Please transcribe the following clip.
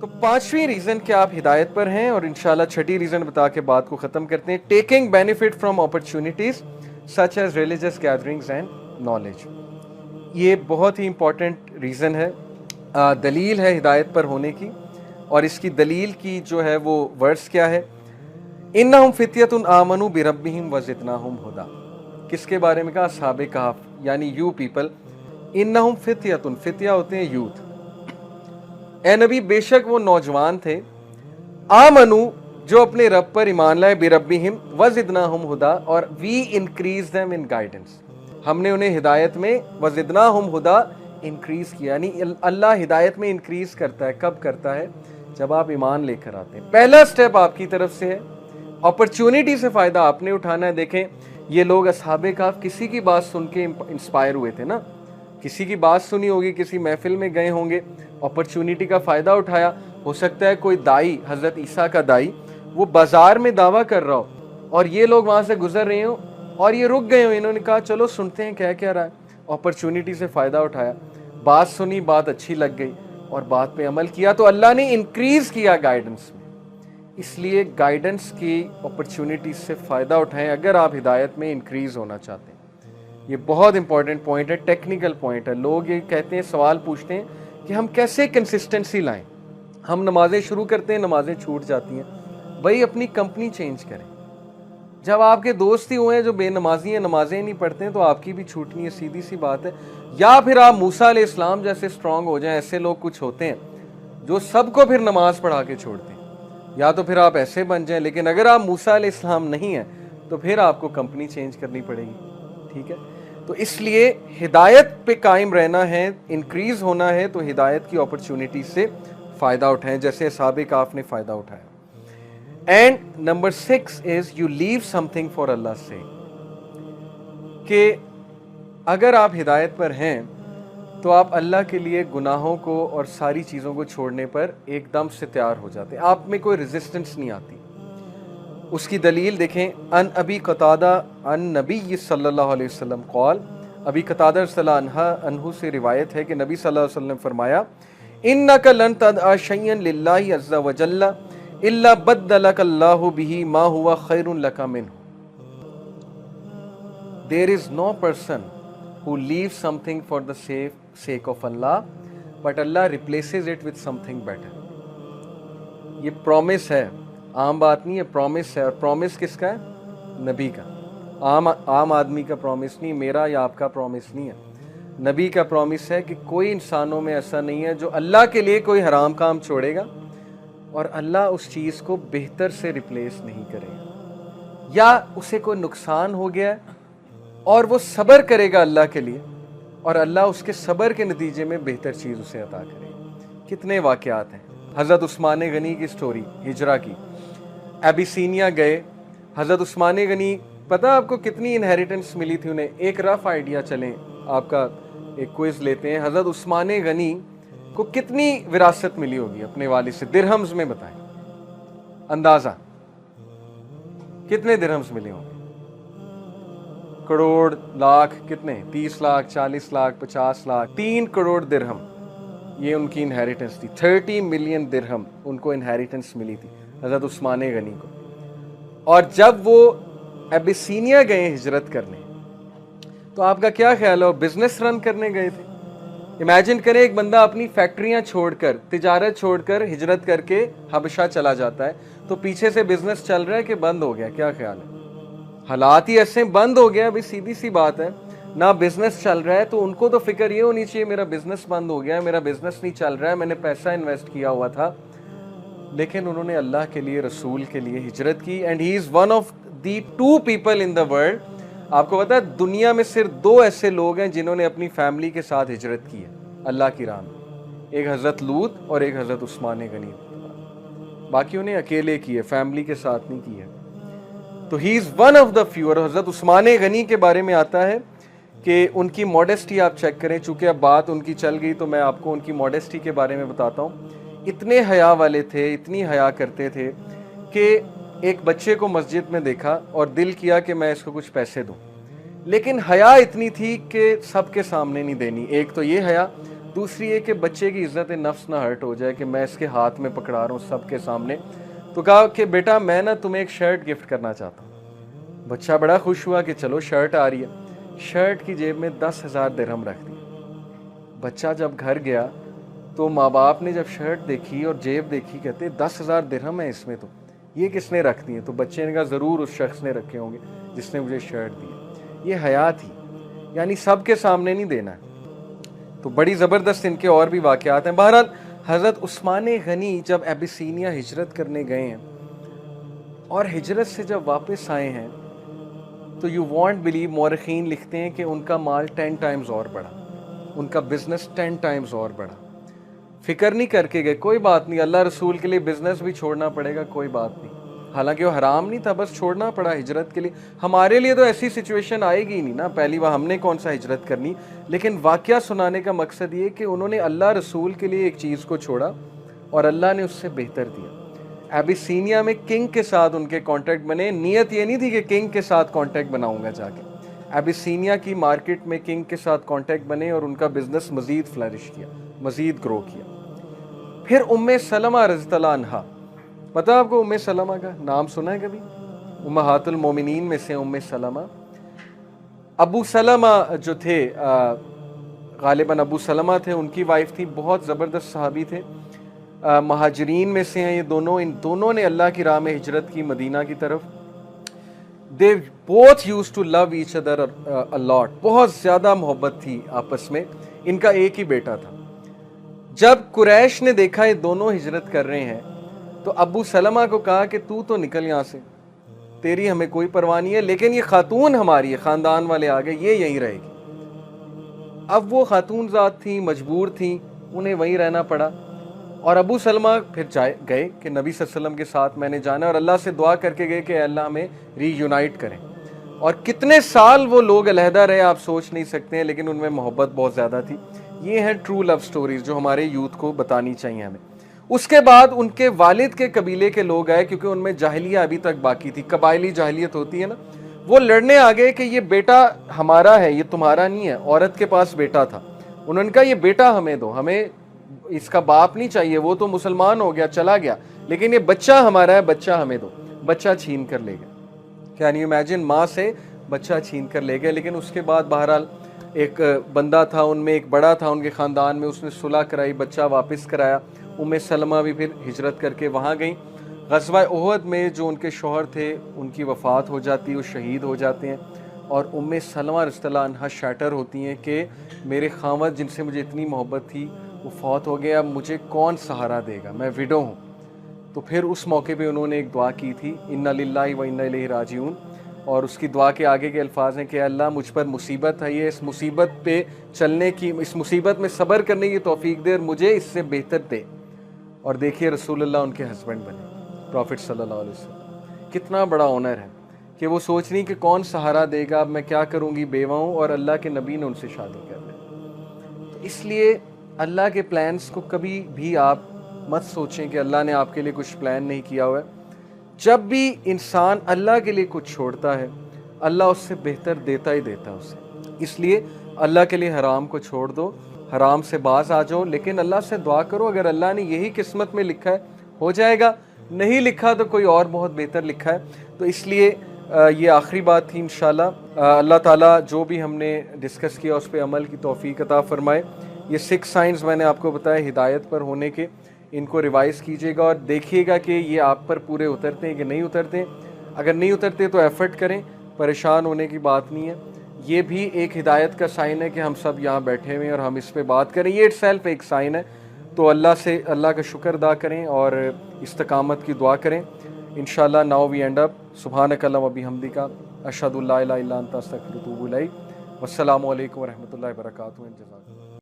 तो पांचवी रीजन कि आप हिदायत पर हैं, और इंशाल्लाह छठी रीजन बता के बात को खत्म करते हैं। Taking benefit from opportunities such as religious gatherings and knowledge. ये बहुत ही इंपॉर्टेंट रीजन है, दलील है हिदायत पर होने की। और इसकी दलील की जो है वो वर्ड्स क्या है, इन्नहुम फित्यतुन आमनु बिरब्बिहिम वज़िदनाहुम हुदा। किसके बारे में कहा? अस्हाबे कहफ, यानी यू पीपल। इन्नहुम फित्यतुन, फित्या होते हैं यूथ। ए नबी बेशक वो नौजवान थे, आमनु जो अपने रब पर ईमान लाए, बिरब्बिहिम वज़िदनाहुम हुदा, और we increase them in guidance, हमने उन्हें हिदायत में वज़िदनाहुम हुदा इंक्रीज किया। यानी अल्लाह हिदायत में इंक्रीज करता है। कब करता है? जब आप ईमान लेकर आते हैं। पहला स्टेप आपकी तरफ से है, अपॉर्चुनिटी से फायदा आपने उठाना है। देखें, ये लोग अस्हाबे कहफ किसी की बात सुन के इंस्पायर हुए थे ना, किसी की बात सुनी होगी, किसी महफिल में गए होंगे, अपॉर्चुनिटी का फायदा उठाया। हो सकता है कोई दाई, हजरत ईसा का दाई, वो बाजार में दावा कर रहा हो और ये लोग वहां से गुजर रहे हो और ये रुक गए हो। इन्होंने कहा चलो सुनते हैं क्या क्या रहा है। अपॉर्चुनिटी से फायदा उठाया, बात सुनी, बात अच्छी लग गई और बात पे अमल किया, तो अल्लाह ने इंक्रीज किया गाइडेंस में। इसलिए गाइडेंस की अपॉर्चुनिटी से फायदा उठाएं अगर आप हिदायत में इंक्रीज होना चाहते हैं। ये बहुत इंपॉर्टेंट पॉइंट है, टेक्निकल पॉइंट है। लोग ये कहते हैं, सवाल पूछते हैं कि हम कैसे कंसिस्टेंसी लाएं। हम नमाजें शुरू करते हैं, नमाजें छूट जाती हैं। भाई अपनी कंपनी चेंज करें। जब आपके दोस्त ही हुए हैं जो बेनमाजी हैं, नमाजें नहीं पढ़ते हैं, तो आपकी भी छूटनी है, सीधी सी बात है। या फिर आप मूसा अलैहिस्सलाम जैसे स्ट्रांग हो जाएं। ऐसे लोग कुछ होते हैं जो सबको फिर नमाज पढ़ा के छोड़ते हैं, या तो फिर आप ऐसे बन जाएं। लेकिन अगर आप मूसा अलैहिस्सलाम नहीं है तो फिर आपको कंपनी चेंज करनी पड़ेगी। ठीक है, तो इसलिए हिदायत पे कायम रहना है, इंक्रीज होना है, तो हिदायत की अपॉर्चुनिटी से फायदा उठाएं जैसे अस्हाबे कहफ ने फायदा उठाया। And number 6 is you leave something for Allah से, कि अगर आप हिदायत पर हैं तो आप अल्लाह के लिए गुनाहों को और सारी चीज़ों को छोड़ने पर एकदम से तैयार हो जाते हैं। आप में कोई रेजिस्टेंस नहीं आती। उसकी दलील देखें, अन अबी कतादा अन नबी सल्लल्लाहु अलैहि वसल्लम क़ाल, अबी कतादा रज़ियल्लाहु अन्हु से रिवायत है कि नबी सल्लल्लाहु अलैहि वसल्लम फरमाया, इन्नका लन तदअ शय्यन लिल्लाहि अज़्ज़ा व जल्ला इल्ला बद्दलकल्लाहु बिही मा हुवा खैरुन लका मिन्हु। There is no person who leaves something for the sake of Allah, but Allah replaces it with something better. ये प्रॉमिस है, आम बात नहीं है, प्रॉमिस है। और प्रॉमिस किसका है? नबी का। आम आदमी का प्रॉमिस नहीं, मेरा या आपका प्रॉमिस नहीं है। नबी का प्रॉमिस है कि कोई इंसानों में ऐसा नहीं है जो अल्लाह के लिए कोई हराम काम छोड़ेगा और अल्लाह उस चीज़ को बेहतर से रिप्लेस नहीं करेगा, या उसे कोई नुकसान हो गया और वो सब्र करेगा अल्लाह के लिए और अल्लाह उसके सब्र के नतीजे में बेहतर चीज़ उसे अता करेगी। कितने वाक़यात हैं। हज़रत उस्मान गनी की स्टोरी, हिजरा की, एबिसीनिया गए। हज़रत उस्मान गनी, पता आपको कितनी इनहेरिटेंस मिली थी उन्हें? एक रफ आइडिया चलें, आपका एक क्विज़ लेते हैं। हज़रत उस्मान गनी को कितनी विरासत मिली होगी अपने वालिद से? दिरहम्स में बताएं, अंदाज़ा कितने दिरहम्स मिले होंगे? करोड़, लाख, कितने? 30 लाख, 40 लाख, 50 लाख। 3 करोड़ दिरहम ये उनकी इनहेरिटेंस थी। 30 मिलियन दिरहम उनको इनहेरिटेंस मिली थी हज़रत उस्मान गनी को। और जब वो एबिसीनिया गए हिजरत करने, तो आपका क्या ख्याल है? वो बिजनेस रन करने गए थे। इमेजिन करें, एक बंदा अपनी फैक्ट्रियां छोड़कर, तिजारत छोड़कर हिजरत करके हबशा चला जाता है, तो पीछे से बिजनेस चल रहा है कि बंद हो गया? क्या ख्याल है? हालात ही ऐसे बंद हो गया। अभी सीधी सी बात है, ना बिजनेस चल रहा है, तो उनको तो फिक्र ये होनी चाहिए मेरा बिजनेस बंद हो गया है, मेरा बिजनेस नहीं चल रहा है, मैंने पैसा इन्वेस्ट किया हुआ था। लेकिन उन्होंने अल्लाह के लिए, रसूल के लिए हिजरत की। And he is one of the 2 people in the world. आपको पता है दुनिया में सिर्फ 2 ऐसे लोग हैं जिन्होंने अपनी फैमिली के साथ हिजरत की है अल्लाह की राह में। एक हजरत लूत और एक हजरत उस्मान गनी। बाकी उन्हें अकेले की है, फैमिली के साथ नहीं की है। तो he is one of the few. और हज़रत उस्मान गनी के बारे में आता है कि उनकी मॉडेस्टी आप चेक करें। चूँकि अब बात उनकी चल गई तो मैं आपको उनकी मॉडेस्टी के बारे में बताता हूँ। इतने हया वाले थे, इतनी हया करते थे कि एक बच्चे को मस्जिद में देखा और दिल किया कि मैं इसको कुछ पैसे दूँ, लेकिन हया इतनी थी कि सबके सामने नहीं देनी। एक तो ये हया, दूसरी ये कि बच्चे की इज्जत नफ्स ना हर्ट हो जाए कि मैं इसके हाथ में पकड़ा रहा हूँ सबके सामने। तो कहा कि बेटा मैं ना तुम्हें एक शर्ट गिफ्ट करना चाहता हूँ। बच्चा बड़ा खुश हुआ कि चलो शर्ट आ रही है। शर्ट की जेब में 10,000 दिरहम रख दी। बच्चा जब घर गया तो माँ बाप ने जब शर्ट देखी और जेब देखी, कहते 10,000 दिरहम है इसमें, तो ये किसने रख दी है? तो बच्चे ने कहा ज़रूर उस शख्स ने रखे होंगे जिसने मुझे शर्ट दी। ये हया थी, यानी सबके सामने नहीं देना है। तो बड़ी ज़बरदस्त इनके और भी वाक़यात हैं। बहरहाल हज़रत उस्मान गनी जब एबिसीनिया हिजरत करने गए हैं और हिजरत से जब वापस आए हैं तो यू वॉन्ट बिलीव, मौरखीन लिखते हैं कि उनका माल 10 टाइम्स और बढ़ा, उनका बिजनेस 10 टाइम्स और बढ़ा। फिक्र नहीं करके गए, कोई बात नहीं, अल्लाह रसूल के लिए बिजनेस भी छोड़ना पड़ेगा, कोई बात नहीं। हालांकि वो हराम नहीं था, बस छोड़ना पड़ा हिजरत के लिए। हमारे लिए तो ऐसी सिचुएशन आएगी ही नहीं ना, पहली बार हमने कौन सा हिजरत करनी। लेकिन वाकया सुनाने का मकसद ये कि उन्होंने अल्लाह रसूल के लिए एक चीज़ को छोड़ा और अल्लाह ने उससे बेहतर दिया। एबिसीनिया में किंग के साथ उनके कॉन्टैक्ट बने। नीयत ये नहीं थी कि किंग के साथ कॉन्टैक्ट बनाऊंगा जाके। एबिसीनिया की मार्केट में किंग के साथ कॉन्टैक्ट बने और उनका बिजनेस मजीद फ्लरिश किया, मजीद ग्रो किया। फिर उम्मे सलमा रज़ियल्लाहु अन्हा, पता आपको उम्मे सलमा का नाम सुना है कभी? उम्महातुल मोमिनीन में से उम्मे सलमा। अबू सलमा जो थे, गालिबन अबू सलमा थे, उनकी वाइफ थी, बहुत ज़बरदस्त सहाबी थे, महाजरीन में से हैं ये दोनों। इन दोनों ने अल्लाह की राह में हिजरत की मदीना की तरफ। They both use to love each other a lot, बहुत ज़्यादा मोहब्बत थी आपस में। इनका एक ही बेटा था। जब कुरैश ने देखा ये दोनों हिजरत कर रहे हैं तो अबू सलमा को कहा कि तू तो निकल यहाँ से, तेरी हमें कोई परवाह नहीं है, लेकिन ये खातून हमारी है, ख़ानदान वाले आ गए, ये यहीं रहेगी। अब वो खातून ज़ात थी, मजबूर थी, उन्हें वहीं रहना पड़ा। और अबू सलमा फिर गए कि नबी सल्लल्लाहु अलैहि वसल्लम के साथ मैंने जाना, और अल्लाह से दुआ करके गए कि अल्लाह हमें रीयूनाइट करें। और कितने साल वो लोग अलहदा रहे आप सोच नहीं सकते हैं, लेकिन उनमें मोहब्बत बहुत ज़्यादा थी। ये हैं ट्रू लव स्टोरीज जो हमारे यूथ को बतानी चाहिए हमें। उसके बाद उनके वालिद के कबीले के लोग आए, क्योंकि उनमें जाहिलिया अभी तक बाकी थी, कबायली जाहिलियत होती है ना। वो लड़ने आ गए कि ये बेटा हमारा है, ये तुम्हारा नहीं है। औरत के पास बेटा था, उन्होंने कहा ये बेटा हमें दो, हमें इसका बाप नहीं चाहिए, वो तो मुसलमान हो गया चला गया, लेकिन ये बच्चा हमारा है, बच्चा हमें दो। बच्चा छीन कर ले गए। कैन यू इमेजिन, माँ से बच्चा छीन कर ले गए। लेकिन उसके बाद बहरहाल एक बंदा था उनमें, एक बड़ा था उनके ख़ानदान में, उसने सुलह कराई, बच्चा वापस कराया। उम्मे सलमा भी फिर हिजरत करके वहाँ गई। ग़ज़वा उहद में जो उनके शौहर थे उनकी वफ़ात हो जाती है, वो शहीद हो जाते हैं। और उम्मे सलमा रज़ियल्लाहु अन्हा शैटर होती हैं कि मेरे खामद जिनसे मुझे इतनी मोहब्बत थी वो फौत हो गया, अब मुझे कौन सहारा देगा, मैं विडो हूँ। तो फिर उस मौके पे उन्होंने एक दुआ की थी, इन्ना लिल्लाहि व इन्ना इलैहि राजिऊन। और उसकी दुआ के आगे के अल्फाज हैं कि अल्लाह मुझ पर मुसीबत है, ये इस मुसीबत पे चलने की, इस मुसीबत में सब्र करने की तौफीक दे और मुझे इससे बेहतर दे। और देखिए रसूलुल्लाह उनके हस्बैंड बने, प्रॉफिट सल्लल्लाहु अलैहि वसल्लम। कितना बड़ा ऑनर है कि वो सोच रही कि कौन सहारा देगा, अब मैं क्या करूँगी, बेवा हूँ, और अल्लाह के नबी ने उनसे शादी कर ली। तो इसलिए अल्लाह के प्लान्स को कभी भी आप मत सोचें कि अल्लाह ने आपके लिए कुछ प्लान नहीं किया हुआ है। जब भी इंसान अल्लाह के लिए कुछ छोड़ता है, अल्लाह उससे बेहतर देता ही देता है उसे। इसलिए अल्लाह के लिए हराम को छोड़ दो, हराम से बाज आ जाओ, लेकिन अल्लाह से दुआ करो, अगर अल्लाह ने यही किस्मत में लिखा है हो जाएगा, नहीं लिखा तो कोई और बहुत बेहतर लिखा है। तो इसलिए ये आखिरी बात थी। इंशाल्लाह अल्लाह ताला जो भी हमने डिस्कस किया उस पर अमल की तौफीक अता फरमाए। ये 6 साइंस मैंने आपको बताया हिदायत पर होने के, इनको रिवाइज़ कीजिएगा और देखिएगा कि ये आप पर पूरे उतरते हैं कि नहीं उतरते। अगर नहीं उतरते तो एफ़र्ट करें, परेशान होने की बात नहीं है। ये भी एक हिदायत का साइन है कि हम सब यहाँ बैठे हुए हैं और हम इस पे बात करें, ये इटसेल्फ एक साइन है। तो अल्लाह का शुक्र अदा करें और इस्तकामत की दुआ करें। इंशाल्लाह नाउ वी एंड अप। सुब्हानकल्लाहुम्मा व बिहम्दिका अशहदु अल्ला इलाहा इल्ला अंता अस्तगफिरुका व अतूबु इलैक। वस्सलामु अलैकुम व रहमतुल्लाहि व बरकातुहू।